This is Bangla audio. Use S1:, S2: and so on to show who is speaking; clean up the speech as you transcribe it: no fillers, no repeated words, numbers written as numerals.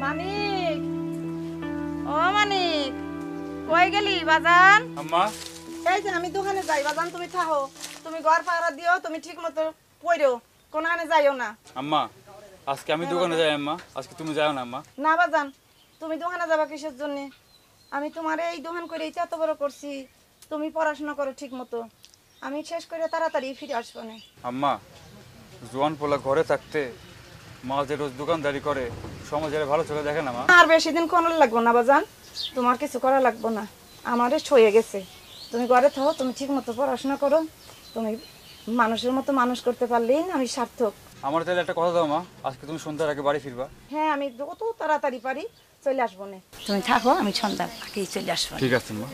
S1: মানিক, ও মানিক, কই গেলি বাজান?
S2: আম্মা,
S1: এই যে আমি দোকানে যাই বাজান, তুমি থাকো। তুমি ঘর পাহারা দিও, তুমি ঠিক মতো পড়ো, কোনখানে যাইও না।
S2: আম্মা, আজকে আমি দোকানে যাই আম্মা, আজকে তুমি যাও না আম্মা।
S1: না বাজান, তুমি দোকানে যাবা কিসের জন্য? আমি তোমার এই দোকান করে এই এত বড় করছি, তুমি পড়াশোনা করো ঠিক মতো। আমি শেষ করে তাড়াতাড়ি ফিরে আসবো না।
S2: আম্মা, জোয়ান পোলা ঘরে থাকতে মা যে রোজ দোকানদারি করে সমাজের ভালো চোখে দেখে না মা।
S1: আর বেশি দিন কোনো লাগবো না বাজান, তোমার কিছু করা লাগবো না, আমারে সয়ে গেছে। তুমি ঘরে থাকো, তুমি ঠিক মতো পড়াশোনা করো, তুমি মানুষের মতো মানুষ করতে পারলেই আমি সার্থক।
S2: আমার তাহলে একটা কথা দাও মা, আজকে তুমি সন্ধ্যার আগে বাড়ি ফিরবা।
S1: হ্যাঁ, আমি যত তাড়াতাড়ি পারি চলে আসবো না। তুমি থাকো, আমি সন্ধ্যার আগেই চলে আসবো।
S2: ঠিক আছে মা।